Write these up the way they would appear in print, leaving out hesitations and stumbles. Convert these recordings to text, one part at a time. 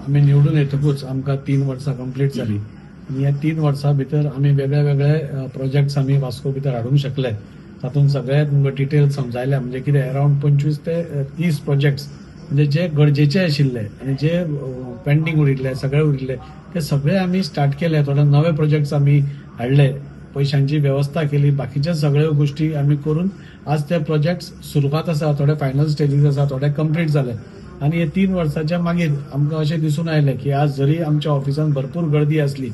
आमी निवडून येतकूच आमकां 3 वर्सां कंप्लीट जाली आनी ह्या 3 वर्सां भितर आमी वेगळे वेगळे प्रोजेक्ट्स आमी वास्को भितर हाडूंक शकले. तातूंत सगळ्यात तुमकां डिटेल समजायल्या म्हणजे कितें अरावंड 25 ते 30 प्रोजेक्ट्स म्हणजे जे गरजेचे आशिल्ले आनी जे पेंडींग उरिल्ले सगळे उरिल्ले ते सगळे आमी स्टार्ट केले. थोडे नवे प्रोजेक्ट्स आमी हाडले, पैशांची व्यवस्था केली, बाकीच्या सगळ्यो गोष्टी आमी करून आज ते प्रोजेक्ट्स सुरवात आसा, थोडे फायनल स्टेजीस आसा, थोडे कंप्लीट जाले. आनी हे 3 वर्सांच्या मागीर आमकां अशें दिसून आयलें की आज जरी आमच्या ऑफिसान भरपूर गर्दी आसली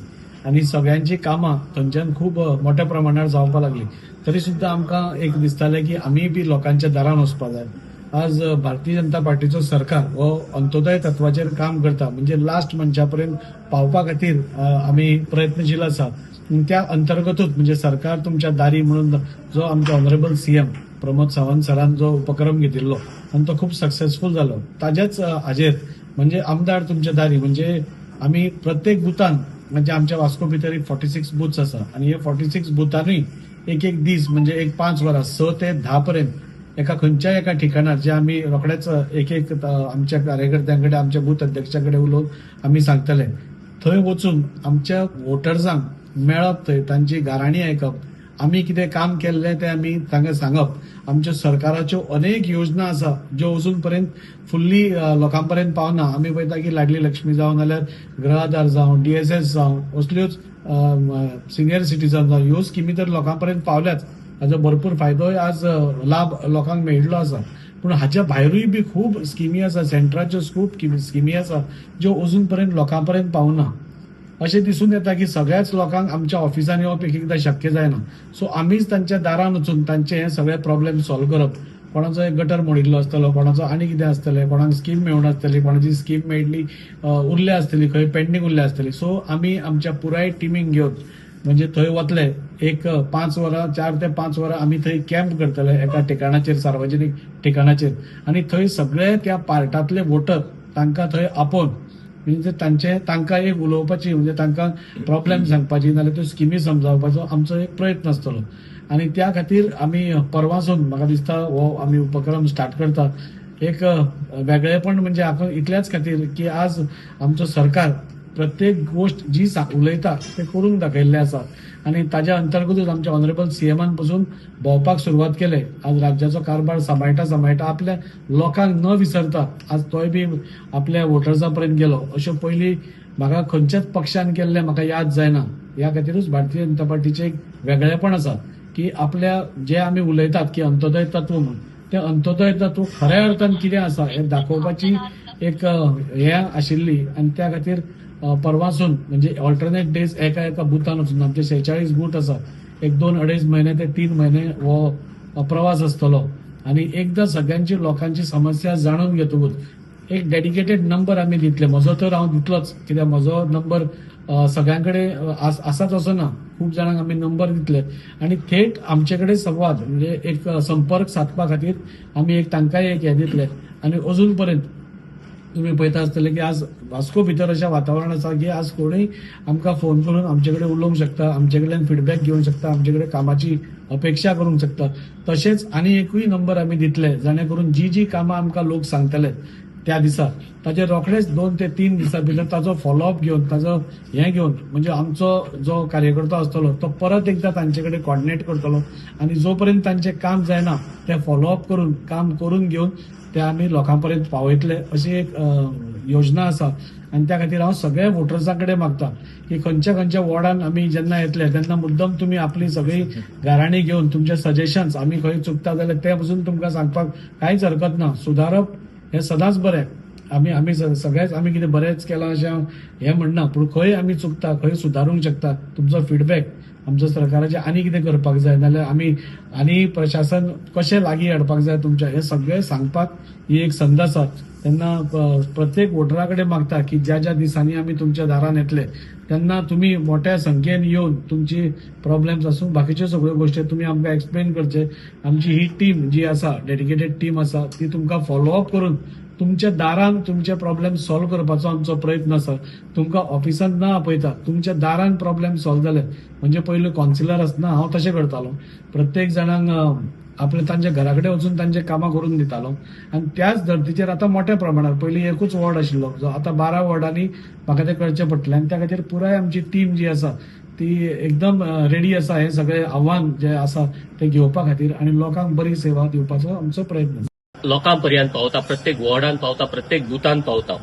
आनी सगळ्यांची कामां थंयच्यान खूब मोठ्या प्रमाणार जावपाक लागली, तरी सुद्दां आमकां एक दिसतालें की आमी बी लोकांच्या दारान वचपाक जाय. आज भारतीय जनता पार्टीचो सरकार हो अंत्योदय तत्वाचेर काम करता, म्हणजे लास्ट मनशा पर्यंत पावपा खातीर आमी प्रयत्नशील आसा. त्या अंतर्गतूच म्हणजे सरकार तुमच्या दारी म्हणून जो आमचे ऑनरेबल सीएम प्रमोद सावंत सरान जो उपक्रम घेतिल्लो आनी तो खूप सक्सेसफूल जालो. ताजेच हाजेर म्हणजे आमदार तुमच्या दारी म्हणजे आमी प्रत्येक बुथान म्हणजे आमच्या वास्को भितर 46 बुथ्स आसा आनी हे 46 बुथांनी एक एक दीस म्हणजे एक 5 वरां 6 ते 10 पर्यंत खंयच्याय एका ठिकाणार जे आमी रोखडेच एक एक आमच्या कार्यकर्त्यांकडे आमच्या बूथ अध्यक्षाकडे उलोवन आमी सांगतले. थंय वचून आमच्या वोटर्सांक मेळप, थंय तांची गाराणी आयकप, आमी कितें काम केल्लें तें आमी तांकां सांगप. आमच्या सरकाराच्यो अनेक योजना आसा ज्यो अजून पर्यंत फुल्ली लोकां पर्यंत पावना. आमी पळयता की लाडली लक्ष्मी जावं नाल्यार गृह आधार जावं DSS जावं असल्योच सिनियर सिटीजन जावं ह्यो स्किमी तर लोकां पर्यंत पावल्याच. हाजो भरपूर फायदोय आज लाभ लोकांक मेळिल्लो आसा. पूण हाच्या भायरूय बी खूब स्किमी आसा, सेंटराच्यो खूब स्किमी आसा ज्यो अजून पर्यंत लोकां पर्यंत पावना. अशें दिसून येता की सगळ्याच लोकांक आमच्या ऑफिसान येवप एक एकदां शक्य जायना. सो आमीच तांच्या दारान वचून तांचे हे सगळे प्रॉब्लेम सॉल्व करप. कोणाचो एक गटर मोडिल्लो आसतलो, कोणाचो आनी कितें आसतलें, कोणाक स्कीम मेळनासतली, कोणाची स्कीम मेळटली उरले आसतली, खंय पेंडींग उरले आसतली. सो आमी आमच्या पुराय टिमीक घेवन म्हणजे थंय वतले, एक 5 वरां 4 ते 5 वरां आमी थंय कॅम्प करतले एका ठिकाणाचेर, सार्वजनीक ठिकाणाचेर. आनी थंय सगळे त्या पार्टातले वोटर तांकां थंय आपोवन म्हणजे तांकां एक उलोवपाची म्हणजे तांकां प्रॉब्लेम सांगपाची नाल्यार त्यो स्किमी समजावपाचो आमचो एक प्रयत्न आसतलो. आनी त्या खातीर आमी परवासून म्हाका दिसता हो आमी उपक्रम स्टार्ट करता. एक वेगळेपण म्हणजे आपण इतल्याच खातीर की आज आमचो सरकार प्रत्येक गोष्ट जी उलयता ते करून दाखयल्ले आसा आनी ताज्या अंतर्गतूच आमच्या ऑनरेबल सीएमान पासून भोंवपाक सुरवात केले. आज राज्याचो कारभार सांबाळटा आपल्या लोकांक न विसरता आज तोय बी आपल्या वोटर्सां पर्यंत गेलो. अश्यो पयलीं म्हाका खंयच्याच पक्षान केल्ले म्हाका याद जायना. ह्या खातीरूच भारतीय जनता पार्टीचें एक वेगळेपण आसा की आपल्या जे आमी उलयतात की अंत्योदय तत्व म्हणून ते अंत्योदय तत्व खऱ्या अर्थान कितें आसा हे दाखोवपाची एक हे आशिल्ली. आनी त्या खातीर परवासून म्हणजे ऑल्टरनेट डेज एका बुथान वचून आमचे 46 बूथ आसा, एक 2-2.5 महिने ते 3 महिने हो प्रवास आसतलो. आनी एकदां सगळ्यांची लोकांची समस्या जाणून घेतकूच एक डेडिकेटेड नंबर आमी दितले. म्हजो तर हांव दितलोच कित्याक म्हजो नंबर सगळ्यांकडे आसाच असो ना. खूब जाणांक आमी नंबर दितले आनी थेट आमचे कडेन संवाद म्हणजे एक संपर्क साधपा खातीर आमी एक तांकांय एक हे दितले. आनी अजून पर्यंत तुम्ही पळयता आसतले की आज वास्को भितर अशें वातावरण आसा की आज कोणूय आमकां फोन करून आमचे कडेन उलोवंक शकता, आमचे कडल्यान फीडबॅक घेवंक शकता, आमचे कडेन कामाची अपेक्षा करूंक शकता. तशेंच आनी एकूय नंबर आमी दितले जेणे करून जी कामां आमकां लोक सांगतले त्या दिसा ताचे रोखडेच 2 ते 3 दिसां भितर ताजो फॉलोअप घेवन ताजो हे घेवन म्हणजे आमचो जो कार्यकर्तो आसतलो तो परत एकदां तांचे कडेन कॉर्डिनेट करतलो आनी जो पर्यंत तांचें काम जायना तें फॉलोअप करून काम करून घेवन ते आमी लोकां पर्यंत पावयतले अशी एक योजना आसा. आनी त्या खातीर हांव सगळ्या वोटर्सां कडेन मागता की खंयच्या वॉर्डान आमी जेन्ना येतले तेन्ना मुद्दम तुमी आपली सगळी गाराणी घेवन तुमचे सजेशन्स आमी खंय चुकता जाल्यार ते पसून तुमकां सांगपाक कांयच हरकत ना. सुदारप हे सदांच बरें. आमी सगळेच आमी कितें बरेंच केलां अशें हें म्हणना, पूण खंय आमी चुकता खंय सुदारूंक शकता तुमचो फीडबॅक आमच्या सरकाराचें आनी कितें करपाक जाय नाल्यार आमी आनी प्रशासन कशें लागीं हाडपाक जाय तुमच्या हे सगळें सांगपाक ही एक संद आसा. तेन्ना प्रत्येक वोटरा कडेन मागता की ज्या दिसांनी आमी तुमच्या दारान येतले तेन्ना तुमी मोठ्या संख्येन येवन तुमची प्रॉब्लेम्स आसूं बाकीच्यो सगळ्यो गोश्टी तुमी आमकां एक्सप्लेन करचे. आमची ही टीम जी आसा डेडिकेटेड टीम आसा ती तुमकां फॉलोअप करून तुमच्या दारान तुमचे प्रॉब्लेम सॉल्व करपाचो आमचो प्रयत्न आसा. तुमकां ऑफिसान ना आपयता, तुमच्या दारान प्रॉब्लेम सॉल्व जाले म्हणजे पयलीं कावन्सिलर आसना हांव तशें करतालो. प्रत्येक जाणांक आपले तांचे घरा कडेन वचून तांचे कामां करून दितालो आनी त्याच धर्तीचेर आतां मोठ्या प्रमाणात पयलीं एकूच वॉर्ड आशिल्लो जो आतां 12 वॉर्डांनी म्हाका तें करचें पडटलें आनी त्या खातीर पुराय आमची टीम जी आसा ती एकदम रेडी आसा हे सगळे आव्हान जे आसा ते घेवपा खातीर आनी लोकांक बरी सेवा दिवपाचो आमचो प्रयत्न. लोकांपर्यंत पावता, प्रत्येक वॉर्डान पावता, प्रत्येक बुथान पावता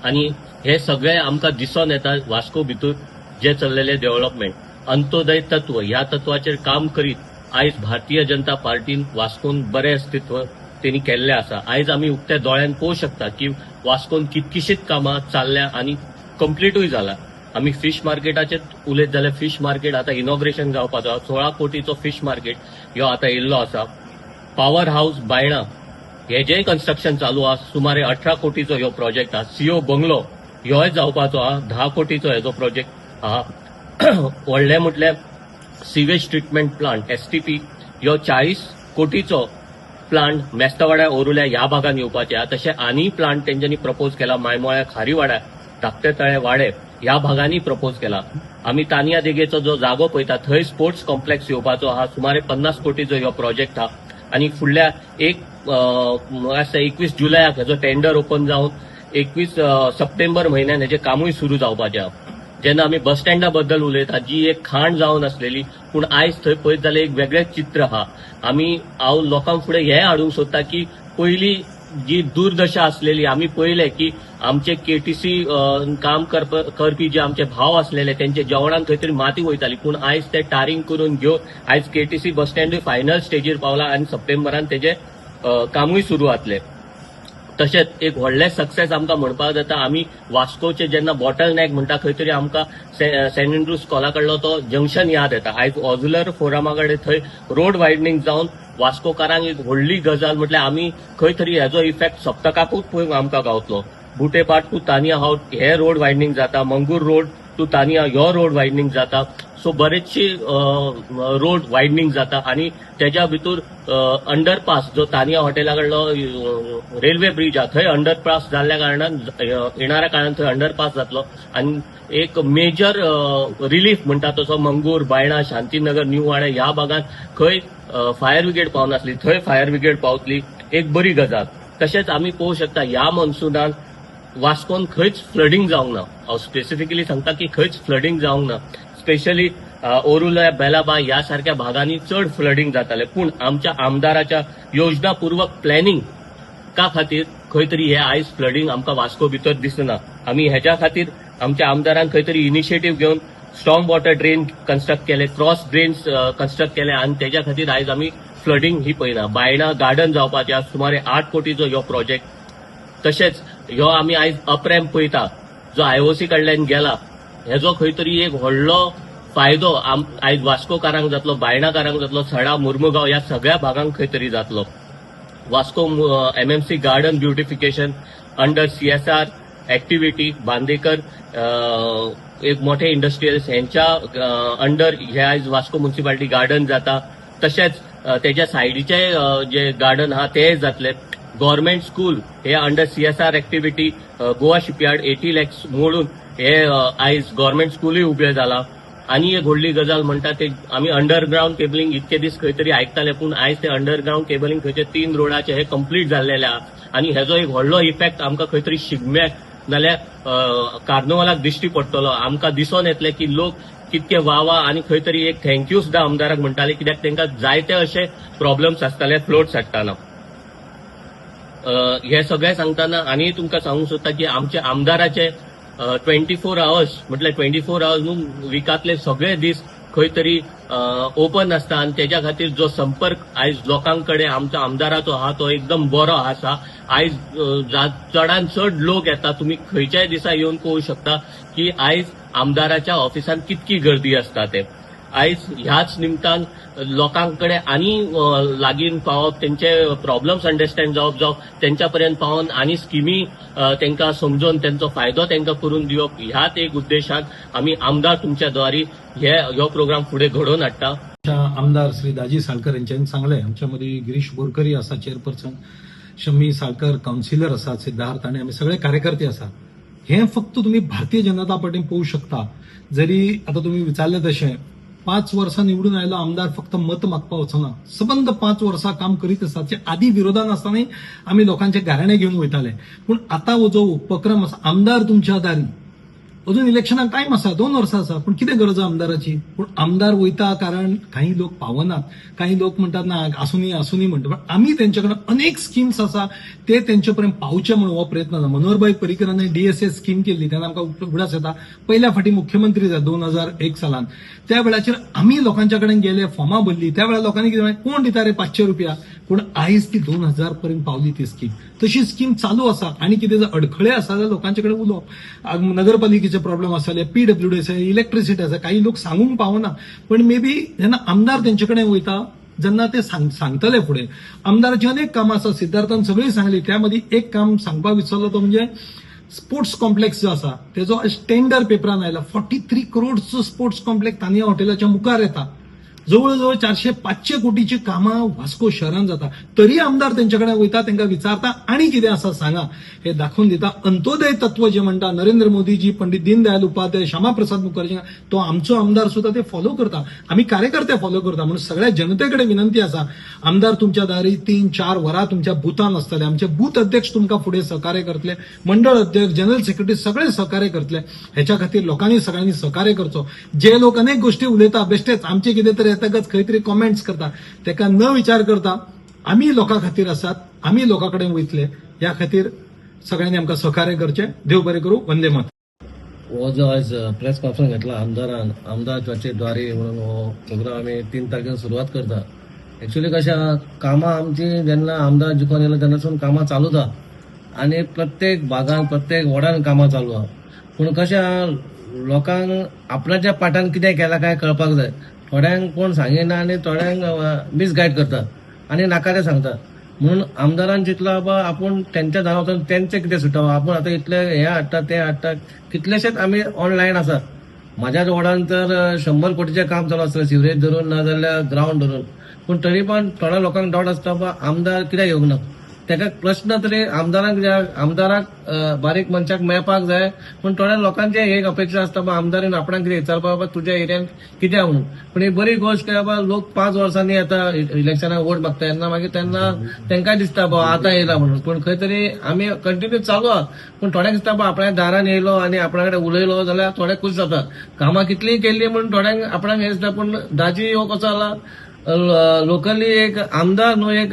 आणि हे सगळे आमकां दिसून येता वास्को भितर जे चल्लेले डेव्हलपमेंट. अंत्योदय तत्व ह्या तत्वाचेर काम करीत आयज भारतीय जनता पार्टीन वास्कोन बरें अस्तित्व तेणी केल्लें आसा. आयज आमी उक्त्या दोळ्यान पळोवंक शकता की वास्कोन कितकीशीच कामां चालल्या आनी कंप्लीटूय जाला. आमी फीश मार्केटाचेर उलयत जाल्यार फीश मार्केट आतां इनॉग्रेशन जावपाचो 16 कोटीचो फीश मार्केट ह्यो आतां येयल्लो आसा. पॉवर हाऊस बायणा हे जे कन्स्ट्रक्शन चालू आहा सुमारे 18 कोटीचो ह्यो प्रोजेक्ट आहा. सीओ बंगलो ह्योय जावपाचो आहा 10 कोटीचो हेजो प्रोजेक्ट आहा. व्हडले म्हटल्यार सिवेज ट्रिटमेंट प्लांट एसटीपी ह्यो 40 कोटीचो प्लांट मेस्तवाड्या ओरुल्या ह्या भागात येवपाचे आहा. तशें आनी प्लांट तेंच्यांनी प्रपोज केला मायमोळ्या खारीवाड्या धाकटे तळे वाडे ह्या भागांनी प्रपोज केला. आमी तानिया देगेचो जो जागो पळयता थंय स्पोर्ट्स कॉम्प्लेक्स येवपाचो आहा. सुमारे 50 कोटीचो ह्यो प्रोजेक्ट आहा आणि फुडल्या 21 जुलयाक हेजो टेंडर ओपन जावन 21 सप्टेंबर म्हयन्यान हेजें कामूय सुरू जावपाचें आहा. जेन्ना आमी बस स्टँडा बद्दल उलयता जी एक खाण जावन आसलेली पूण आयज थंय पळयत जाल्यार एक वेगळेंच चित्र आहा. हांव लोकांक फुडें हें हाडूंक सोदता की पयलीं जी दुर्दशा आसलेली आमी पळयलें की आमचे केटीसी काम करपी जे आमचे भाव आसलेले त्यांचे जेवणान खंय तरी माती वयताली पूण आयज ते टारींग करून घेवन आयज केटीसी बस स्टँडूय फायनल स्टेजीर पावला आनी सप्टेंबरान तेजे कामूय सुरू जातलें. तशेंच एक व्हडलें सक्सेस आमकां म्हणपाक जाता. आमी वास्कोचे जेन्ना बॉटल नॅक म्हणटा खंय तरी आमकां सेंट एंड्रूज स्कॉला कडलो तो जंक्शन याद येता. आयज ऑझुलर फोरमा कडेन थंय रोड वायडनींग जावन वास्कोकारांक एक व्हडली गजाल म्हटल्यार आमी खंय तरी हेजो इफेक्ट सप्तकाकूच पळोवंक आमकां गावतलो. बुटेपाट टू तानिया हावट हे रोड वायडनींग जाता. मंगूर रोड टू तानिया ह्यो रोड वायडनींग जाता. सो बरेचशी रोड वायडनींग जाता आणि त्याच्या भितर अंडरपास जो तानिया हॉटेला कडलो रेल्वे ब्रिज आहा थंय अंडरपास जाल्ल्या कारणान येणाऱ्या काळात थंय अंडरपास जातलो आणि एक मेजर रिलीफ म्हणटा तसो मंगूर बायणा शांतीनगर न्यू वाडा ह्या भागात खंय फायर ब्रिगेड पावनासली थंय फायर ब्रिगेड पावतली एक बरी गजाल. तशेंच आमी पळोवंक शकता ह्या मनसुनान वास्कोन खंयच फ्लडिंग जावंक ना. हांव स्पेसिफिकली सांगता की खंयच फ्लडिंग जावंक ना. स्पेशली ओरुला बेलाबा ह्या सारख्या भागांनी चड फ्लडिंग जाताले पूण आमच्या आमदाराच्या योजनापूर्वक प्लॅनिंग का खातीर खंय तरी हे आयज फ्लडिंग आमकां वास्को भितर दिसना. आमी हेच्या खातीर आमच्या आमदारान खंय तरी इनिशिएटीव घेवन स्टॉर्म वॉटर ड्रेन कन्स्ट्रक्ट केले क्रॉस ड्रेन्स कन्स्ट्रक्ट केले आणि त्याच्या खातीर आयज आमी फ्लडिंग ही पळयना. बायणा गार्डन जावपाचे सुमारे 8 कोटीचो ह्यो प्रोजेक्ट. तशेंच ह्यो आमी आयज अपरॅम्प पळयता जो आयओसी कडल्यान गेला हेजो खंय तरी एक व्हडलो फायदो आयज वास्कोकारांक जातलो बायणाकारांक जातलो सडा मुर्मुगांव ह्या सगळ्या भागांक खंय तरी जातलो. Vasco MMC garden beautification under CSR activity Bandekar एक मोठे इंडस्ट्रियलिस्ट यांच्या अंडर हे आयज वास्को म्युनिसिपालिटी गार्डन जाता. तशेंच त्याच्या सायडीचे जे गार्डन आहा ते जातले. गव्हर्नमेंट स्कूल हे under CSR activity Goa shipyard 80 lakhs मोडून हे आयज गव्हर्नमेंट स्कूलूय उबें जाला. आनी एक व्हडली गजाल म्हणटा ते आमी अंडरग्राउंड केबलिंग इतके दीस खंय तरी आयकताले पूण आयज ते अंडरग्राउंड केबलिंग थंयचे 3 रोडाचे हे कंप्लीट जाल्लेले आहा आनी हेजो एक व्हडलो इफेक्ट आमकां खंय तरी शिगम्याक नाल्यार कार्निवलाक दिश्टी पडटलो. आमकां दिसून येतले की लोक कितके वावा आनी खंय तरी एक थँक्यू सुद्दां आमदाराक म्हणटाले कित्याक तांकां जायते अशे प्रॉब्लेम्स आसताले फ्लोट्स हाडटाना. हे सगळें सांगतना आनी तुमकां सांगूंक सोदता की आमच्या आमदाराचे 24 hours म्हटल्यार 24 hours न्हू विकातले सगळे दीस खंय तरी ओपन आसता आनी तेच्या खातीर जो संपर्क आयज लोकांक कडेन आमच्या आमदाराचो आहा तो एकदम बरो आसा. आयज चडान चड लोक येता. तुम्ही खंयच्याय दिसा येवन पळोवंक शकता की आयज आमदाराच्या ऑफिसान कितकी गर्दी आसता ते. आयज ह्याच निमतान लोकांकडे आनी लागीं पावप तेंचे प्रॉब्लेम्स अंडरस्टँड जावप तेंच्या पर्यंत पावन आनी स्किमी तेंकां समजून तेंचो फायदो तेंकां करून दिवप ह्याच एक उद्देशान आमी आमदार तुमच्या द्वारे ह्यो प्रोग्राम फुडें घडोवन हाडटा. आमदार श्री दाजी साळकर यांच्यानी सांगले आमच्या मदीं गिरीश बोरकरी आसा चेअरपर्सन, शम्मी साळकर काउन्सिलर आसात, सिद्धार्थ आनी आमी सगळे कार्यकर्ते आसात. हे फक्त तुम्ही भारतीय जनता पार्टीन पळोवंक शकता. जरी आता तुम्ही विचारले तशें 5 वर्सां निवडून आयलो आमदार फक्त मत मागपा वचना सबंद 5 वर्सां काम करीत आसा ते आदी विरोधान आसतानाय आमी लोकांचे गाराणे घेवन वयताले पूण आता हो जो उपक्रम आसा आमदार तुमच्या दारी अजून इलेक्शनाक टाइम आसा 2 वर्सां आसा पूण कितें गरज आमदाराची पूण आमदार वयता कारण काही लोक पावनात काही लोक म्हणतात ना आसुनी म्हणटा पण आमी तेंच्याकडे अनेक स्किम्स आसा ते तेंचे पर्यंत पावचे म्हणून हो प्रयत्न आसा मनोहरभाई पर्रीकरांनी DSS स्कीम केल्ली तेन्ना आमकां उगडास येता पहिल्या फाटी मुख्यमंत्री जाले 2001 सालान त्या वेळाचेर आमी लोकांच्या कडेन गेले फॉर्मां भरली त्या वेळार लोकांनी कितें म्हळें कोण दिता रे 500 रुपया पूण आयज ती 2000 पर्यंत पावली ती स्कीम तशी स्कीम चालू आसा आणि कितें जर अडखळे आसा जाल्यार लोकांचे कडेन उलोवप नगरपालिकेचे प्रॉब्लेम आसले PWD आसा इलेक्ट्रिसिटी आसा काही लोक सांगूंक पावना पण मे बी जेन्ना आमदार तेंचे कडेन वयता जेन्ना ते सांगतले फुडें आमदाराची अनेक कामां आसा सिद्धार्थान सगळी सांगली त्या मदीं एक काम सांगपाक विसरलो तो म्हणजे स्पोर्ट्स कॉम्प्लेक्स जो आसा तेजो टेंडर पेपरान आयला 43 करोडचो स्पोर्ट्स कॉम्प्लेक्स तानिया हॉटेलाच्या मुखार येता जवळजवळ 400-500 कोटीची कामां वास्को शहरान जाता तरी आमदार तेंच्याकडे वयता तांकां विचारता आणि कितें आसा सांगा हे दाखवून दिता अंत्योदय तत्व जे म्हणटा नरेंद्र मोदीजी पंडित दीनदयाल उपाध्याय श्यामाप्रसाद मुखर्जी तो आमचो आमदार सुद्धा ते फॉलो करता आमी कार्यकर्ते फॉलो करता म्हणून सगळ्या जनतेकडे विनंती आसा आमदार तुमच्या दारी 3-4 वरां तुमच्या बुथान आसतले आमचे बूथ अध्यक्ष तुमकां फुडें सहकार्य करतले मंडळ अध्यक्ष जनरल सेक्रेटरी सगळे सहकार्य करतले ह्याच्या खातीर लोकांनी सगळ्यांनी सहकार्य करचो जे लोक अनेक गोष्टी उलयता बेश्टेच आमचे कितें तरी येतकच खंय तरी कॉमेंट्स करता तेका न विचार करता आमी लोकां खातीर आसात आमी लोकां कडेन वयतले ह्या खातीर सगळ्यांनी आमकां सहकार्य करचें देव बरें करूं वंदे मातरम हो जो आज प्रेस कॉन्फरन्स घेतला आमदार चर्चे द्वारे म्हणून हो प्रोग्राम आम्ही 3 तारखेला सुरुवात करता ऍक्च्युली कशा कामां आमची जेन्ना आमदार जिखून येयलो तेन्नासून कामां चालू आसा आणि प्रत्येक भागान प्रत्येक वॉर्डान कामां चालू आहा पूण कशा लोकांक आपणाच्या पाठान कितें केलां काय कळपाक जाय थोड्यांक कोण सांगिना आणि थोड्यांक मिसगायड करता आणि नाका ते सांगता म्हणून आमदारान चिंतला बाबा आपूण त्यांच्या दारा वचून तेंचे कितें सुटावं आपूण आतां इतले हे हाडटा ते हाडटा कितलेशेच आमी ऑनलायन आसात म्हाज्याच वॉर्डान तर 100 कोटीचें काम चालू आसता सिवरेज धरून ना जाल्यार ग्रावंड धरून पूण तरी पण थोड्या लोकांक डावट आसता बाबा आमदार कित्याक येवंक ना तेका प्रश्न तरी आमदाराक बारीक मनशाक मेळपाक जाय पूण थोड्या लोकांची एक अपेक्षा आसता बाबा आमदारीन आपणाक कितें विचारपाक बाबा तुज्या एरियान कित्याक म्हणून पूण ही बरी गोश्ट की बाबा लोक 5 वर्सांनी येता इलेक्शनाक वोट मागता तेन्ना मागीर तेन्ना तेंकाय दिसता बाबा आतां येयला म्हणून पूण खंय तरी आमी कंटिन्यू चालू आहा पूण थोड्यांक दिसता बाबा आपल्या दारान येयलो आनी आपणा कडेन उलयलो जाल्यार थोडे खूश जाता कामां कितलीय केल्ली म्हणून थोड्यांक आपणाक हे दिसता पूण दाजी हो कसो जाला लोकली एक आमदार न्हू एक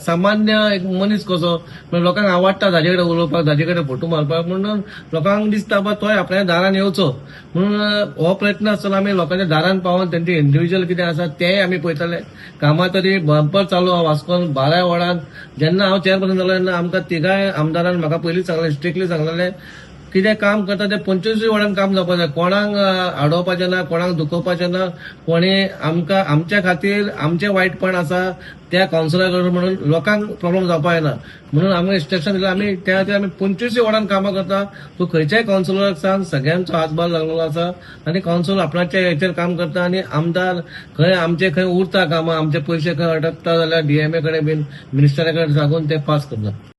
सामान्य एक मनीस कसो लोकांक आवडटा ताजे कडेन उलोवपाक ताजे कडेन फोटो मारपाक म्हणून लोकांक दिसता बा तोय आपल्या दारान येवचो म्हणून हो प्रयत्न आसतना आमी लोकांच्या दारान पावोन तेंचे इंडिव्हिज्युअल कितें आसा तेय आमी पळयताले कामां तरी बंपर चालू आहा वास्कोन 12 वॉर्डान जेन्ना हांव चेअरपर्सन जालो तेन्ना आमकां तिगाय आमदारान म्हाका पयलींच सांगलें स्ट्रिक्टली सांगलेलें कितें काम करता ते 25 वॉर्डान काम जावपाक जाय कोणाक आडोवपाचें ना कोणाक दुखोवपाचें ना कोणी आमकां आमच्या खातीर आमचें वायटपण आसा त्या कावन्सिलर कडेन म्हणून लोकांक प्रॉब्लेम जावपाक येना म्हणून आमकां इंस्ट्रक्शन दिलें आमी त्या खातीर आमी 25 वॉर्डान कामां करता तूं खंयच्याय कावन्सिलराक सांग सगळ्यांचो हातभार लागलेलो आसा आनी कावन्सिलर आपणाच्या हेचेर काम करता आनी आमदार खंय उरता कामां आमचे पयशे खंय अटकता जाल्यार DMA कडेन बीन मिनिस्टरा कडेन सांगून ते पास करता